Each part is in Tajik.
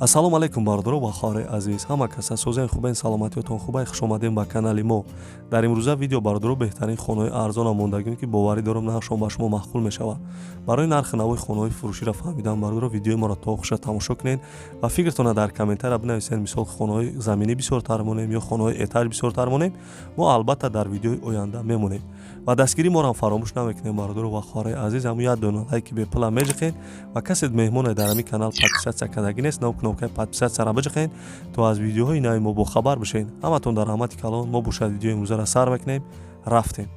ассалому алайкум бардоро ва хори азиз, ҳама каса созаи хубаи саломатиётон хубай, хушомадем ба канали мо. дар имрӯза видео бардоро беҳтарин хонаҳои арзона мондагӣ ки боварӣ дорам нархшон ба шумо маъқул мешавад. барои нархи навои хонаҳои фурӯширо фаҳмидан бардоро видеои моро то охиша тамошо кунед ва фикртона дар комментария бинависед. Мисол хонаҳои заминӣ бисёртар монем ё хонаҳои этаж бисёртар монем, мо албатта дар видеои оянда мемонем. ва дастгирии моро фаромӯш намекунем бардоро ва хори азиз, ҳам як дона лайки бепла меҷиқен ва касе меҳмоне дар ҳамин канал подписатсия кардагӣ нест, нав кнопкаи подписатсияро биҷиқен то аз видеоҳои нави мо бохабар бишен. ҳаматон дар раҳмати калон. мо бошад видеои имрӯзаро сар мекунем, рафтем.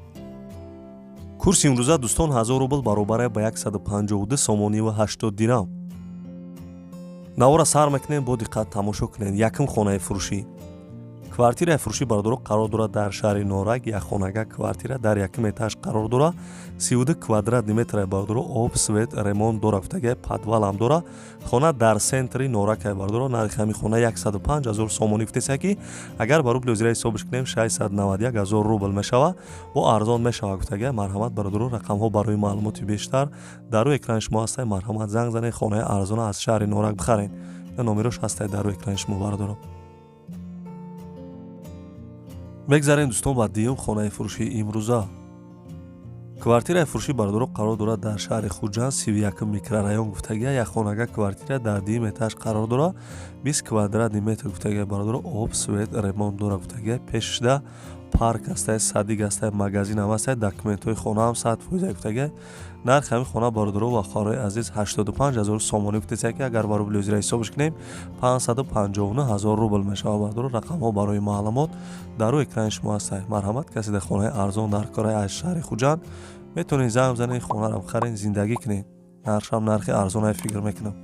курси имрӯза дӯстон 1000 рубл баробар ба 152 сомонӣ ва 80 дирам. навора сар мекунем, бо диққат тамошо кунед. якм хонаи фурӯшӣ. квартираи фурӯшӣ бардоро қарор дорад дар шаҳри Норак. якхонага квартира дар якм этаж қарор дорад. 32 квадратни метр бардоро об, свет, ремонт дора гуфтага, подвал ҳам дора. хона дар центри Норак бардоро. нархи ҳамин хона 105000 сомонӣ гуфтеса ки агар ба рубли озираи ҳисобш кунем 691000 рубл мешава. бо арзон мешава гуфтага. марҳамат бардоро, рақамҳо барои маълумоти бештар дар рӯи экрани шумо ҳастад. марҳамат занг занед, хонаи арзона аз шаҳри Норак бихарен. номерош ҳастад дар рӯи экрани шумо бардоро. мегзарем дӯстон ба дуюм хонаи фурӯшии имрӯза. квартираи фурӯшӣ бардоро қарор дорад дар шаҳри Хуҷанд, 31 микрорайон гуфтага. якхонага квартира дар дуюм этаж қарор дорад. 20 квадратни метр гуфтага бардоро об, свет, ремонт дора гуфтага. пешда парк астад, садик астад, магазин ҳам астад, документҳои хона ҳам 100% гуфтага. нархи ҳамин хона бардоро ва хорои азиз 85000 сомонӣ гуфтеса ки агар ба рубли озираи ҳисобш кунем 559000 рубл мешава бардоро. рақамҳо барои маълумот дар рӯи экрани шумо ҳастад. марҳамат, касе дар хонаи арзон дар кораи аз шаҳри Хуҷанд метавонед занг занед, хонаро бихарен, зиндагӣ кунед. нархам нархи арзонае фикр мекунам.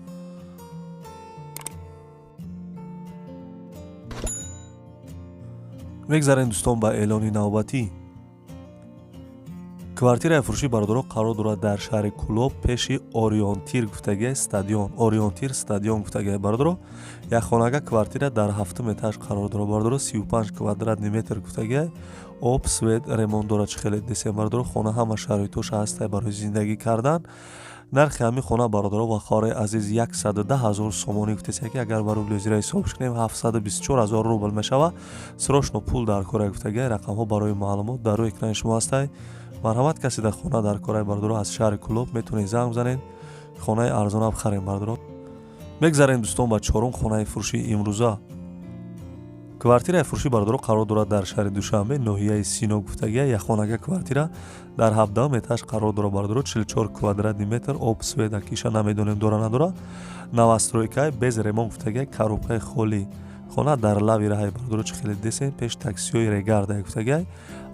мегзарем дӯстон ба эълони навбатӣ. квартираи фурӯшӣ бардоро қарор дорад дар шаҳри Кӯлоб, пеши Орионтир гуфтага стадион. Орионтир стадион гуфтага бардоро. якхонага квартира дар 7 этаж қарор дорад бардоро. 35 квадратни метр гуфтага. об, свет, ремонт дорад. чхеле десем бардоро. хона ҳама шароитош ҳаст барои зиндагӣ кардан. нархи ҳамин хона бардоро ва хори азиз 110000 сомонӣ гуфтеса ки агар ба рубли озираи ҳисобш кунем 724000 рубл мешава. срочно пул дар кора гуфтага. рақамҳо барои маълумот дар рӯи экрани шумо ҳастад. марҳамат, касе дар хона дар кораи бардоро аз шаҳри Кӯлоб метавонед занг занед, хонаи арзона бихарем бардоро. мегзарем дӯстон ба чорум хонаи фурӯшии имрӯза. квартираи фурӯшӣ бардоро қарор дорад дар шаҳри Душанбе, ноҳияи Сино гуфтага. якхонага квартира дар 17 этаж қарор дорад бардоро. 44 квадратни метр об, свет, акиша намедонем дора надора. новостройка без ремонт гуфтага. коробкаи холӣ. хона дар лави раҳи бардоро. чхеле десем пеш таксиёи Регарда гуфтага.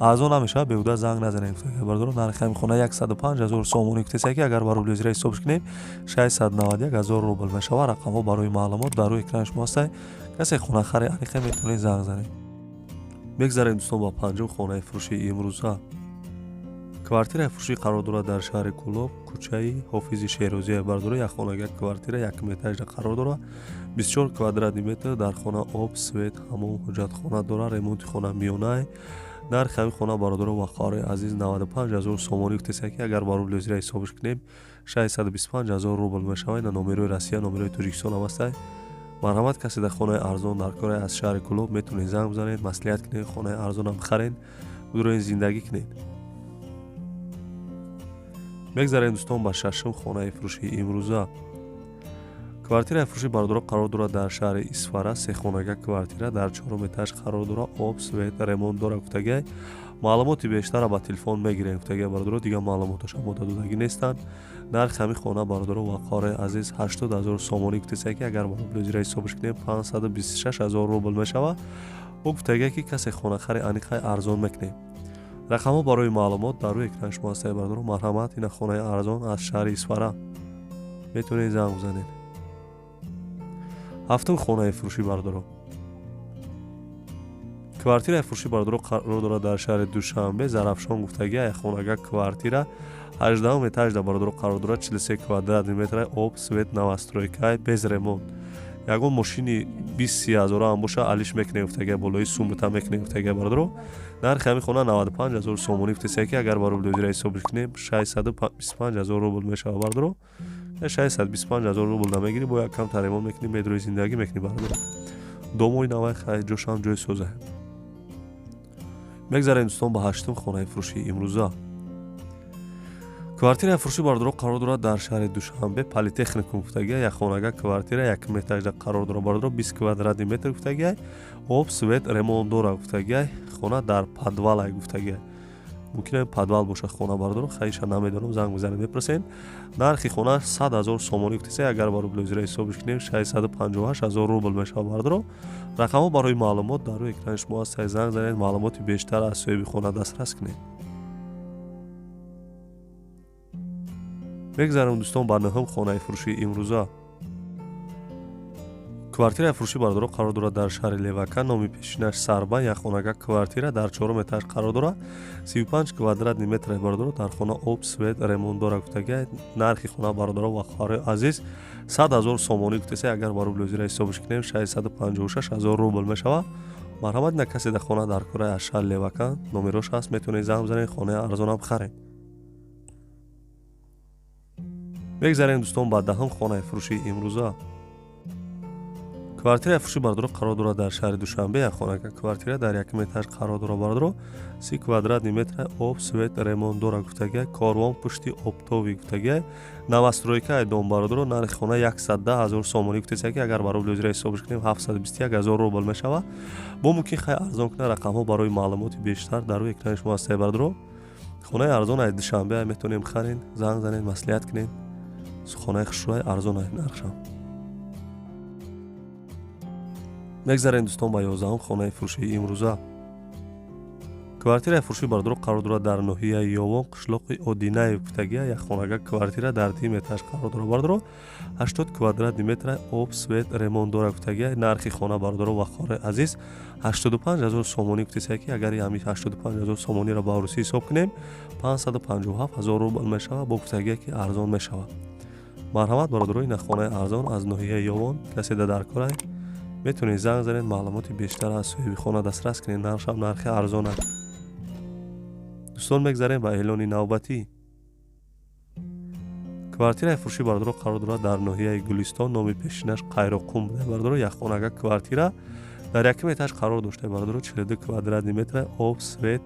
арзон намешава, беҳуда занг назанед гуфтага бардоро. нархи ҳамин хона 105000 сомонӣ гуфтеса ки агар ба рубли озираи ҳисобш кунем 691000 рубл мешава. рақамҳо барои маълумот дар рӯи экрани шумо ҳастад. касе хона хари аниқа метавонед занг занед. мегзарем дӯстон ба панҷум хонаи фурӯшии имрӯза. квартираи фурӯшӣ қарор дорад дар шаҳри Кӯлоб, кӯчаи Ҳофизи Шерозие бардоро. якхонага квартира якм этажда қарор дорад. 24 квадратни метр. дар хона об, свет, ҳамом, ҳуҷҷатхона дора. ремонти хона миёнае. нархи ҳамин хона бардоро ва хори азиз 95000 сомонӣ гуфтеса ки агар ба рубли озираи ҳисобш кунем 625000 рубл мешава. ина номерои Россия, номерои Тоҷикистон ҳам астад. марҳамат, касе дар хонаи арзон дар кораи аз шаҳри Кӯлоб метавонед занг занед, маслиҳат кунед, хонаи арзона бихарен, бидроен зиндагӣ кунед. мегзарем дӯстон ба шашум хонаи фурӯшии имрӯза. квартираи фурӯшӣ бардоро қарор дорад дар шаҳри Исфара. сехонага квартира дар 4 этаж қарор дорад. об, свет, ремонт дора гуфтага. маълумоти бештара ба телефон мегирем гуфтага бардоро. дигар маълумоташа мо додагӣ нестанд. нархи ҳамин хона бардоро ва хори азиз 80000 сомонӣ гуфтеса ки агар ба рубли озираи ҳисобш кунем 526000 рубл мешава. ӯ гуфтага ки касе хонахари аниқаи арзон мекунем. рақамҳо барои маълумот дар рӯи экрани шумо ҳастад бардоро. марҳамат, ина хонаи арзон аз шаҳри Исфара. метавонед занг бизанед. ҳафтум хонаи фурӯшӣ бардоро. квартираи фурӯшӣ бардоро қарор дорад дар шаҳри Душанбе, Зарафшон гуфтага. якхонага квартира 18 этажда бардоро қарор дорад. 43 квадратни метр. об, свет, новостройка без ремонт. ягон машини 20000 ҳам боша алиш мекунем гуфтага. болои сумта мекунем гуфтага бардоро. нархи ҳамин хона 95000 сомонӣ гуфтеса ки агар ба рубли озираи ҳисобш кунем 625000 рубл мешава бардоро. 625,000 рубл намегирӣ, бо як кам таремон мекунӣ, медрӯи зиндагӣ мекунӣ бародаро. домои навай хай ҷошам ҷои соза. мегзарем дӯстон ба ҳаштум хонаи фурӯшии имрӯза. квартираи фурӯшӣ бародаро қарор дорад дар шаҳри Душанбе, политехникум гуфтагия, як хонага квартира 1 метражда қарор дорад бародаро, 20 квадрати метр гуфтагия, об, свет, ремонт дора гуфтагия, хона дар подвалай гуфтагия. мумкин аст подвал бошад хона бародаро, хайша намедонам, занг мезанем мепурсем. нархи хона 100,000 сомонӣ гуфтасе, агар ба рубли озираи ҳисобиш кунем 658,000 рубл мешавад бародаро. рақамҳо барои маълумот дар рӯи экрани шумо ҳастад, занг занед, маълумоти бештар аз соҳиби хона дастрас кунед. мегзарам дӯстон ба наҳум хонаи фурӯшии имрӯза. квартираи фурӯшӣ бародаро қарор дорад дар шаҳри Левака, номи пешинаш Сарба, як хонага квартира дар 4 этаж қарор дорад, 35 квадратни метр бародаро, дар хона об, свет, ремонт дора гуфтагия. нархи хона бародаро ва хоҳарои азиз 100,000 сомонӣ гуфтасе, агар ба рубли озираи ҳисобиш кунем 656,000 рубл мешавад. марҳамат на касе да хона дар кораи Ашар Левака, номерош ҳаст, метавонед занг бизанед, хонаи арзонам харед. мегзарем дӯстон ба даҳум хонаи фурӯшии имрӯза. квартираи фурӯшӣ бародаро қарор дорад дар шаҳри Душанбе, як хонага квартира дар 1 этаж қарор дорад бародаро, 30 квадратни метр, об, свет, ремонт дора гуфтагия, корвон пушти обтови гуфтагия, навастройкаи дом бародаро, нархи хона 110,000 сомонӣ гуфтасе, агар ба рубли озираи ҳисобиш кунем 721,000 рубл мешавад. бо мумкин хай арзон кунад, рақамҳо барои маълумоти бештар дар рӯи экрани шумо ҳастад бародаро. хонаи арзон аз Душанбе метавонем харед, занг занед, маслиҳат кунед. хонаи хушрӯи арзон аз нархшам. мегзарем дӯстон ба 11 хонаи фурӯшии имрӯза. квартираи фурӯшӣ бародаро қарор дорад дар ноҳияи Ёвон, қишлоқи Одинаев гуфтагия, як хонага квартира дар 2 этаж қарор дорад бародаро, 80 квадратни метр, об, свет, ремонт дора гуфтагия. нархи хона бародаро ва хоҳарои азиз 85,000 сомонӣ гуфтасе, агар ҳамин 85,000 сомониро ба русӣ ҳисоб кунем 557,000 рубл мешавад, бо гуфтагия ки арзон мешавад. марҳамат бародаро, ин хонаи арзон аз ноҳияи Ёвон, касе да дар корай, метавонед занг занед, маълумоти бештар аз соҳиби хона дастрас кунед. нархшам нархи арзон аст. дӯстон мегзарем ба эълони навбатӣ. квартираи фурӯшӣ бародаро қарор дорад дар ноҳияи Гулистон, номи пешинаш Қайроқум буда бародаро, як хонага квартира дар 1 этаж қарор дошта бародаро, 42 квадратни метр, об, свет,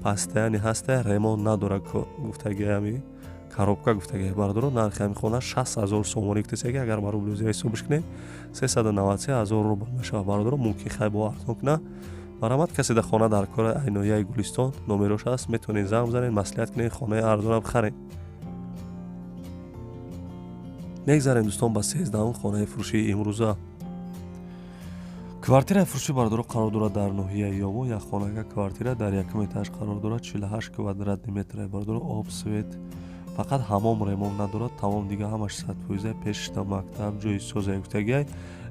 пастаяни ҳаста, ремонт надора гуфтагия, ами коробка гуфтагия бародаро. нархи ҳамин хона 60,000 сомонӣ гуфтасе, агар ба рубли озираи ҳисобиш кунем 393,000 рубл мешавад бародаро. мумкин хай бо арзон кунад. марҳамат касе да хона дар кораи айноияи Гулистон, номерош ҳаст, метавонед занг бизанед, маслиҳат кунед, хонаи арзонам харед. мегзарем дӯстон ба 13 хонаи фурӯшии имрӯза. квартираи фурӯшӣ бародаро қарор дорад дар ноҳияи Ёвон, як хонага квартира дар 1 этаж қарор дорад, 48 квадратни метр бародаро, об, свет, фақат ҳамом ремонт надорад, тамом дига ҳамаш 100%, пешта мактаб, ҷои созаи гуфтагия.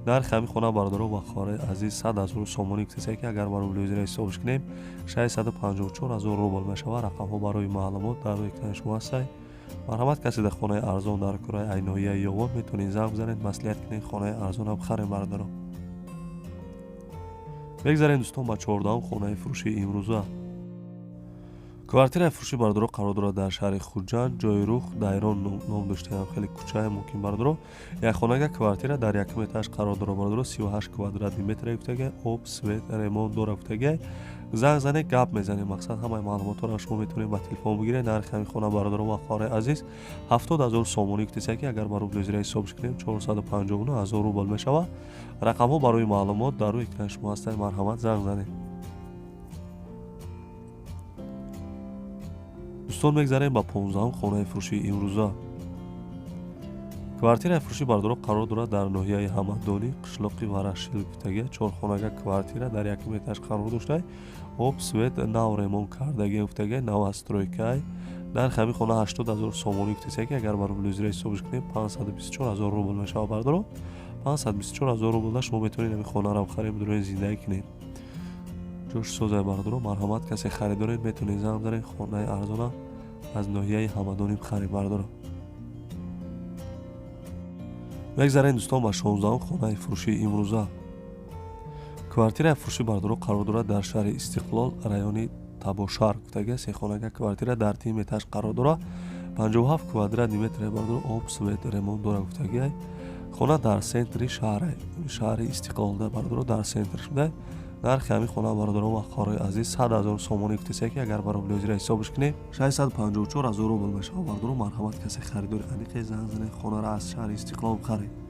нархи ҳамин хона бародаро ва хоҳарои азиз 100,000 сомонӣ гуфтасе, агар ба рубли озираи ҳисобиш кунем 654,000 рубл мешавад. рақамҳо барои маълумот дар рӯи экрани шумо ҳастанд. марҳамат касе да хонаи арзон дар кораи айноияи Ёвон, метавонед занг бизанед, маслиҳат кунед, хонаи арзонам харед бародаро. мегзарем дӯстон ба 14 хонаи фурӯшии имрӯза. квартираи фурӯшӣ бародаро қарор дорад дар шаҳри Хуҷанд, ҷои Рух, Дайрон ном доштаам, хеле кӯчае мумкин бародаро, як хонага квартира дар 1 этаж қарор дорад бародаро, 38 квадратни метр гуфтагия, об, свет, ремонт дора гуфтагия. занг занед, гап мезанем, мақсад ҳамаи маълумотро шумо метавонед ба телефон бигиред. нархи ҳамин хона бародаро ва хоҳарои азиз 70,000 сомонӣ гуфтасе, агар ба рубли озираи ҳисобиш кунем 459,000 рубл мешавад. рақамҳо барои маълумот дар рӯи экрани шумо ҳастанд. марҳамат, занг занед. дӯстон мегзарем ба 15 хонаи фурӯшии имрӯза. квартираи фурӯшӣ бародаро қарор дорад дар ноҳияи Ҳамаддонӣ, қишлоқи Варашил гуфтагия, 4 хонага квартира дар 1 этаж қарор дошта, об, свет, нав ремонт кардагия гуфтагия, навастройкай. нархи ҳамин хона 80,000 сомонӣ гуфтасе, агар ба рубли озираи ҳисобиш кунем 524,000 рубл мешавад бародаро. 524,000 рубл шумо метавонед ҳамин хонаро харед, бидурои зиндаги кунед. ҷош созай бародаро, марҳамат касе харидоред, метавонед занг бизанед, хонаи арзона аз ноҳияи Ҳамадонӣ харед бародаро. мегзарем дӯстон ба 16 хонаи фурӯшии имрӯза. квартираи фурӯшӣ бародаро қарор дорад дар шаҳри Истиқлол, райони Табошар гуфтагия, 3 хонага квартира дар 3 этаж қарор дорад, 57 квадратный метре бардор об свет ремонт дора гуфтагиай. Хона дар центри шаҳри Истиқлолда бардор дар центр шуда. нархи ҳамин хона бардоро ва хорои азиз 100,000 сомонӣ гуфтасе ки агар баро блёзира ҳисобш кинем 654,000 рубл мешава бардоро марҳамат касе харидори аниқи занг зане хонара аз шаҳри Истиқлол бихаред.